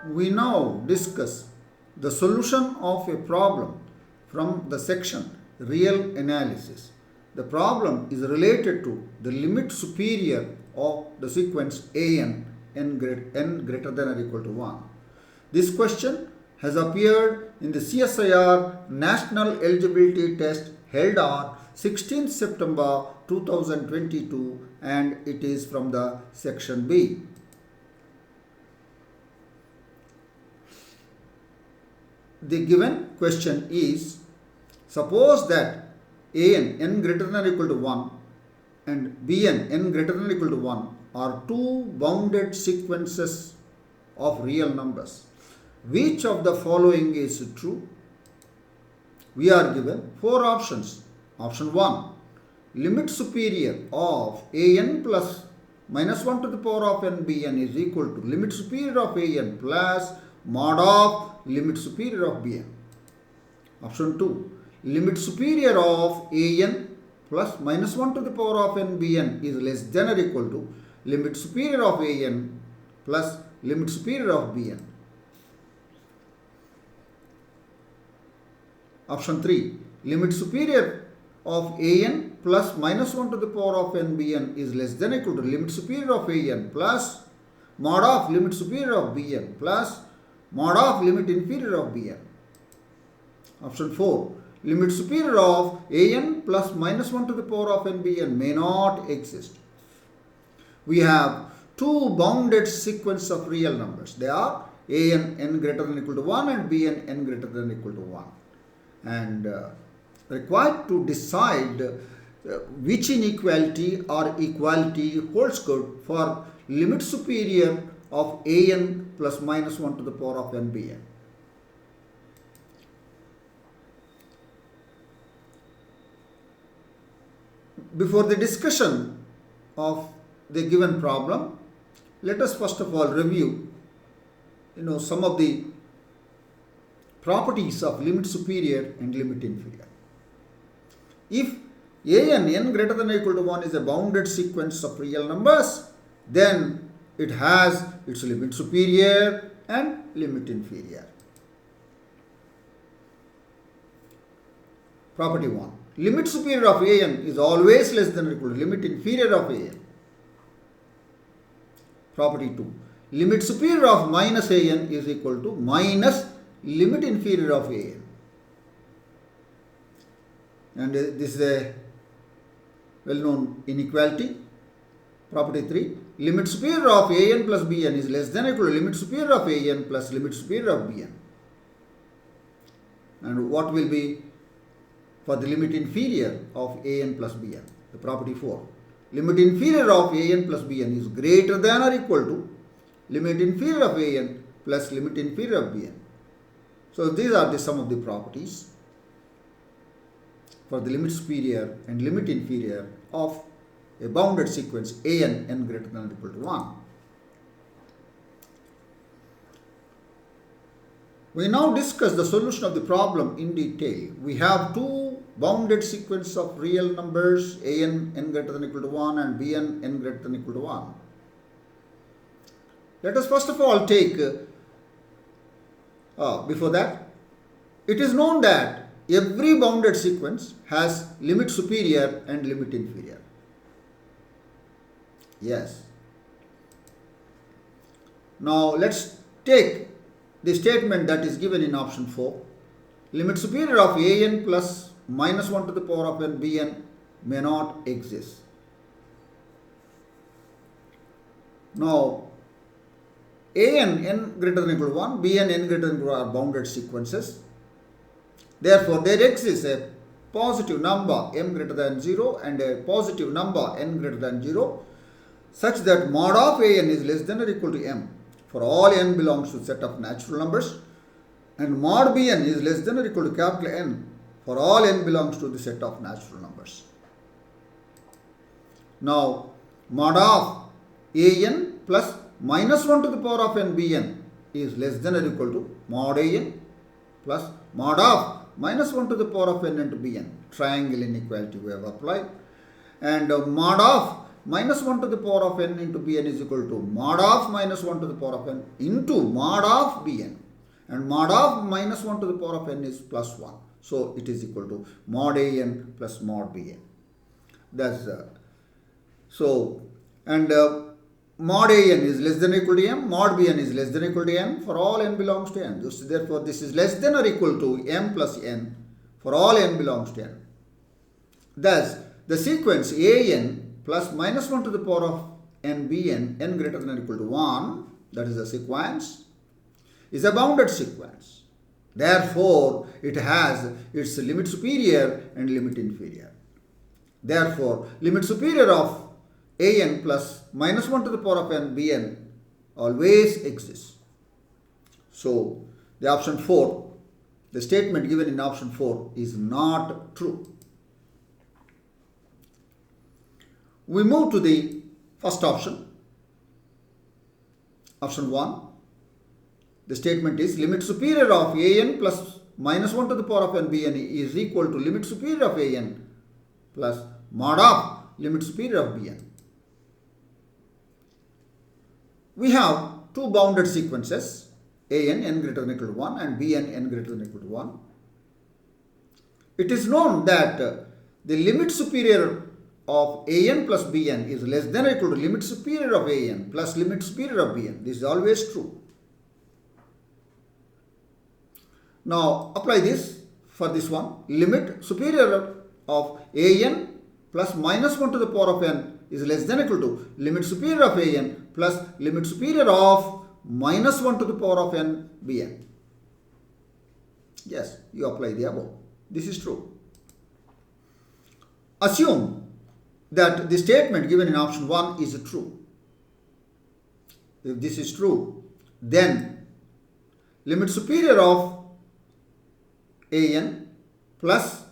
We now discuss the solution of a problem from the section Real Analysis. The problem is related to the limit superior of the sequence n greater than or equal to 1. This question has appeared in the CSIR National Eligibility Test held on 16th September 2022, and it is from the section B. The given question is, suppose that n greater than or equal to 1 and n greater than or equal to 1 are two bounded sequences of real numbers. Which of the following is true? We are given four options. Option 1, limit superior of an plus minus 1 to the power of n bn is equal to limit superior of an plus mod of limit superior of bn. Option 2, limit superior of an plus minus 1 to the power of n bn is less than or equal to limit superior of an plus limit superior of bn. Option 3, limit superior of an plus minus 1 to the power of n bn is less than or equal to limit superior of an plus mod of limit superior of bn plus mod of limit inferior of bn. Option 4, limit superior of an plus minus 1 to the power of n bn may not exist. We have two bounded sequence of real numbers. They are n greater than or equal to 1 and n greater than or equal to 1. And required to decide which inequality or equality holds good for limit superior of an plus minus 1 to the power of n bn. Before the discussion of the given problem, let us first of all review some of the properties of limit superior and limit inferior. If n greater than or equal to 1 is a bounded sequence of real numbers, then it has its limit superior and limit inferior. Property 1. Limit superior of an is always less than or equal to limit inferior of an. Property 2. Limit superior of minus an is equal to minus limit inferior of an. And this is a well-known inequality. Property 3. Limit superior of an plus bn is less than or equal to limit superior of an plus limit superior of bn. And what will be for the limit inferior of an plus bn? The property 4. Limit inferior of an plus bn is greater than or equal to limit inferior of an plus limit inferior of bn. So these are the some of the properties for the limit superior and limit inferior of a bounded sequence n greater than or equal to 1. We now discuss the solution of the problem in detail. We have two bounded sequence of real numbers n greater than or equal to 1 and n greater than or equal to 1. Let us first of all take, before that, it is known that every bounded sequence has limit superior and limit inferior. Yes. Now let's take the statement that is given in option 4. Limit superior of an plus minus 1 to the power of n bn may not exist. Now n greater than or equal to 1, n greater than or equal to 1 are bounded sequences. Therefore, there exists a positive number m greater than 0 and a positive number n greater than 0 such that mod of an is less than or equal to m for all n belongs to set of natural numbers, and mod bn is less than or equal to capital N for all n belongs to the set of natural numbers. Now, mod of an plus minus 1 to the power of n bn is less than or equal to mod an plus mod of minus 1 to the power of n into bn. Triangle inequality we have applied. And mod of minus 1 to the power of n into bn is equal to mod of minus 1 to the power of n into mod of bn. And mod of minus 1 to the power of n is plus 1. So it is equal to mod an plus mod bn. That's mod an is less than or equal to m, mod bn is less than or equal to n for all n belongs to n. Therefore, this is less than or equal to m plus n for all n belongs to n. Thus, the sequence an plus minus 1 to the power of n bn, n greater than or equal to 1, that is the sequence, is a bounded sequence. Therefore, it has its limit superior and limit inferior. Therefore, limit superior of an plus minus 1 to the power of n bn always exists. So, the option 4, the statement given in option 4 is not true. We move to the first option. Option 1. The statement is limit superior of an plus minus 1 to the power of n bn is equal to limit superior of an plus mod of limit superior of bn. We have two bounded sequences, n greater than or equal to 1 and bn n greater than or equal to 1. It is known that the limit superior of an plus bn is less than or equal to limit superior of an plus limit superior of bn. This is always true. Now apply this for this one. Limit superior of an plus minus 1 to the power of n is less than or equal to limit superior of an plus limit superior of minus 1 to the power of n bn. Yes, you apply the above. This is true. Assume that the statement given in option 1 is true. If this is true, then limit superior of an plus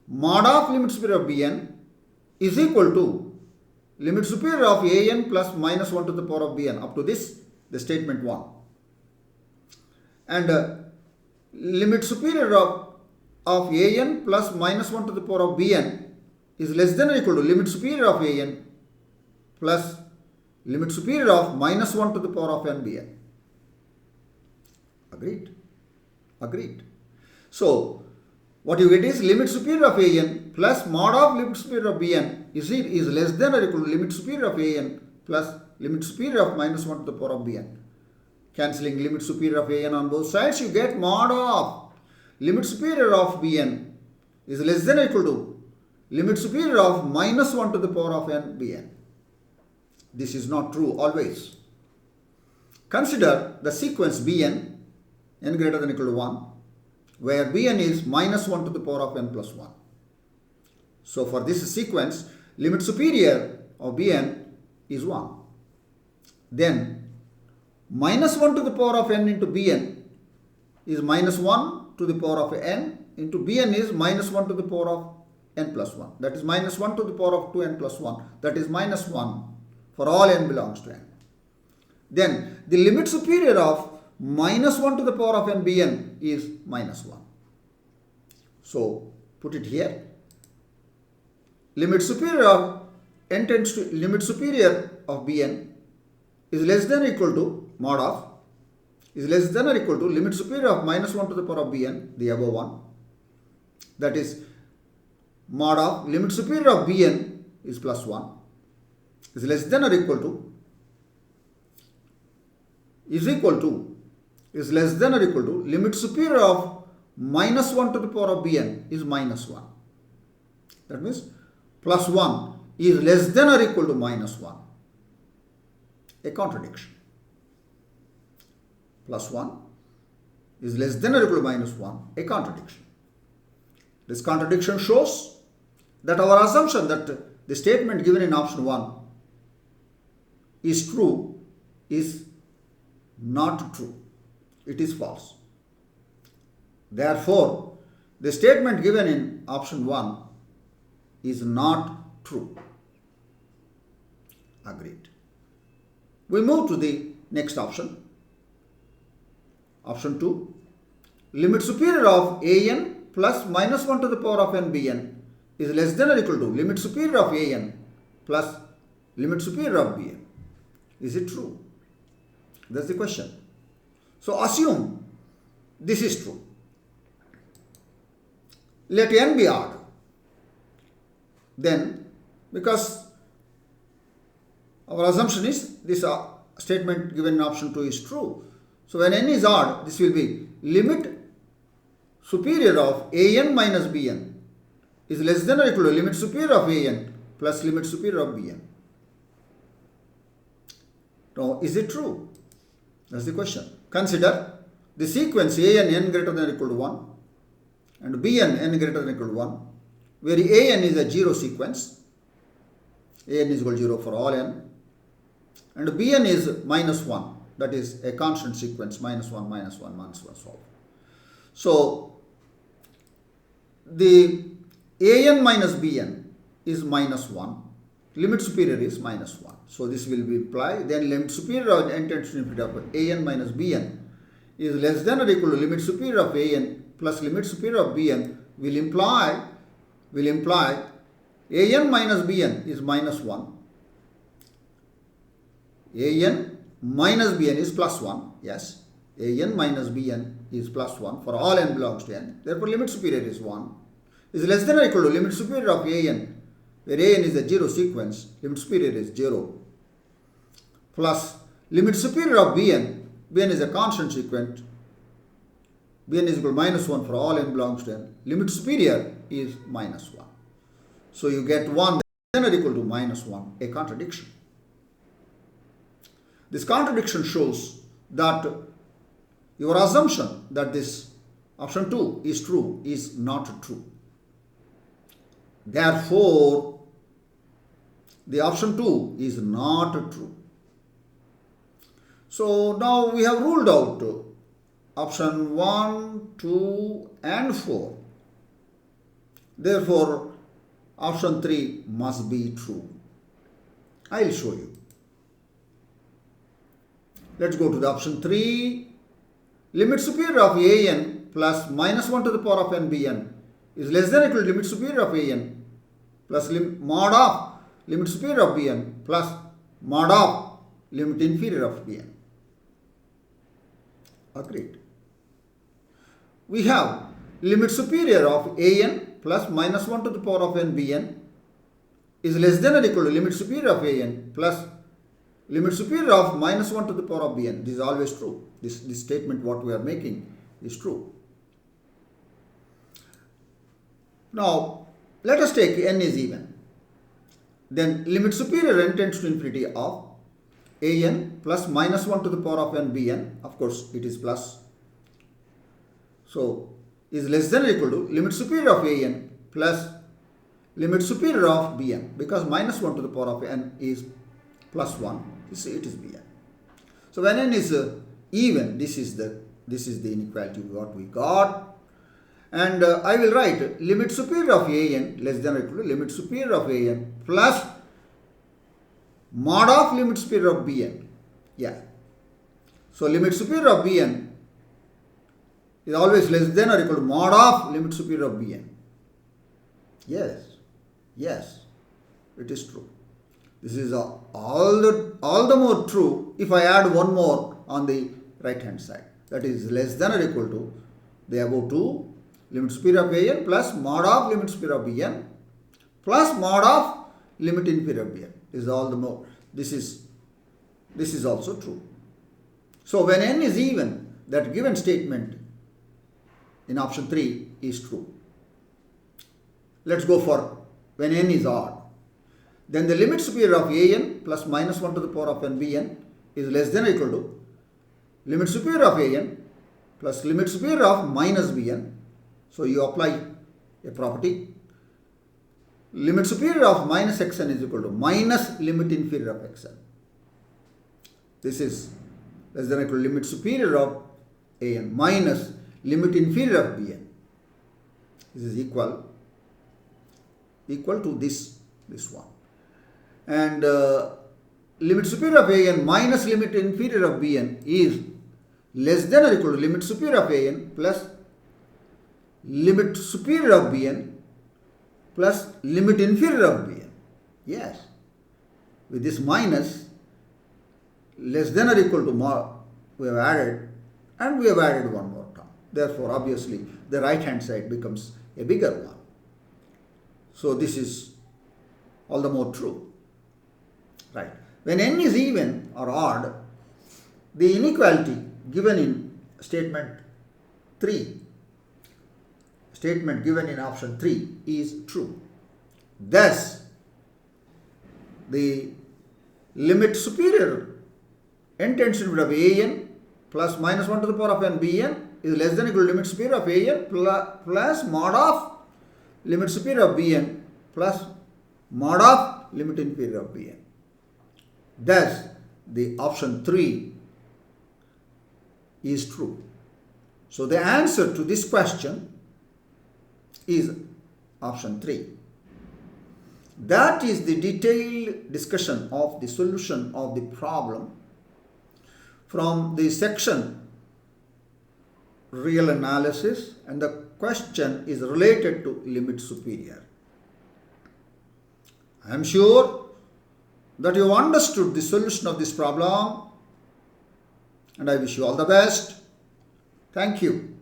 mod of limit superior of bn is equal to limit superior of an plus minus 1 to the power of bn. Up to this, the statement 1. And limit superior of an plus minus 1 to the power of bn is less than or equal to limit superior of an plus limit superior of minus 1 to the power of n bn. Agreed? Agreed. So, what you get is limit superior of an plus mod of limit superior of bn is less than or equal to limit superior of an plus limit superior of minus 1 to the power of bn. Cancelling limit superior of an on both sides, you get mod of limit superior of bn is less than or equal to limit superior of minus 1 to the power of n bn. This is not true always. Consider the sequence bn, n greater than or equal to 1, where bn is minus 1 to the power of n plus 1. So for this sequence, limit superior of bn is 1. Then minus 1 to the power of n into bn is minus 1 to the power of n into bn is minus 1 to the power of n plus 1. That is minus 1 to the power of 2n plus 1. That is minus 1 for all n belongs to n. Then the limit superior of minus 1 to the power of n bn is minus 1. So put it here. Limit superior of n tends to limit superior of bn is less than or equal to mod of is less than or equal to limit superior of minus 1 to the power of bn, the above one. That is mod of limit superior of bn is plus 1 is less than or equal to is less than or equal to limit superior of minus 1 to the power of bn is minus 1. That means plus 1 is less than or equal to minus 1. A contradiction. Plus 1 is less than or equal to minus 1. A contradiction. This contradiction shows that our assumption that the statement given in option 1 is true is not true. It is false. Therefore, the statement given in option 1 is not true. Agreed. We move to the next option. Option 2. Limit superior of an plus minus 1 to the power of n bn is less than or equal to limit superior of an plus limit superior of Bn. Is it true? That's the question. So assume this is true. Let n be odd. Then, because our assumption is this statement given in option 2 is true. So when n is odd, this will be limit superior of an minus bn is less than or equal to limit superior of an plus limit superior of bn. Now, is it true? That's the question. Consider the sequence an n greater than or equal to 1 and bn n greater than or equal to 1, where an is a 0 sequence, an is equal to 0 for all n, and bn is minus 1, that is a constant sequence, minus 1, minus 1, minus 1 solved. So, the an minus bn is minus 1, limit superior is minus 1. So, this will be implied, then limit superior of n tends to infinity of an minus bn is less than or equal to limit superior of an plus limit superior of bn will imply an minus bn is minus 1, an minus bn is plus 1, yes, an minus bn is plus 1 for all n belongs to n, therefore limit superior is 1, is less than or equal to limit superior of an, where an is a 0 sequence, limit superior is 0, plus limit superior of bn, bn is a constant sequence, bn is equal to minus 1 for all n belongs to n, limit superior is minus 1. So you get 1 then or equal to minus 1, a contradiction. This contradiction shows that your assumption that this option 2 is true is not true. Therefore, the option 2 is not true. So now we have ruled out option 1, 2 and 4. Therefore, option 3 must be true. I will show you. Let's go to the option 3. Limit superior of an plus minus 1 to the power of n bn is less than or equal to limit superior of an plus mod of limit superior of bn plus mod of limit inferior of bn. Agreed. We have limit superior of an plus minus 1 to the power of n bn is less than or equal to limit superior of an plus limit superior of minus 1 to the power of bn. This is always true. This statement what we are making is true. Now, let us take n is even. Then limit superior n tends to infinity of an plus minus 1 to the power of n bn, of course it is plus. So, is less than or equal to limit superior of an plus limit superior of bn, because minus 1 to the power of n is plus 1, it is bn. So when n is even, this is the inequality what we got, and I will write limit superior of an less than or equal to limit superior of an plus mod of limit superior of bn. Yeah. So limit superior of bn is always less than or equal to mod of limit superior of bn. Yes, it is true. This is all the more true if I add one more on the right hand side. That is less than or equal to the above two, limit superior of an plus mod of limit superior of bn plus mod of limit inferior of bn. This is all the more. This is also true. So when n is even, that given statement in option 3 is true. Let's go for when n is odd. Then the limit superior of an plus minus 1 to the power of n bn is less than or equal to limit superior of an plus limit superior of minus bn. So you apply a property. Limit superior of minus xn is equal to minus limit inferior of xn. This is less than or equal to limit superior of an minus limit inferior of bn. This is equal to this one. And limit superior of an minus limit inferior of bn is less than or equal to limit superior of an plus limit superior of bn plus limit inferior of bn. Yes. with this minus less than or equal to more, we have added, and we have added one more term. Therefore, obviously, the right hand side becomes a bigger one. So this is all the more true. Right. When n is even or odd, the inequality given in statement given in option 3 is true. Thus, the limit superior n tends to the limit of an plus minus 1 to the power of n bn is less than or equal to limit superior of an plus mod of limit superior of bn plus mod of limit inferior of bn. Thus, the option 3 is true. So, the answer to this question is option 3. That is the detailed discussion of the solution of the problem from the section real analysis, and the question is related to limit superior. I am sure that you understood the solution of this problem, and I wish you all the best. Thank you.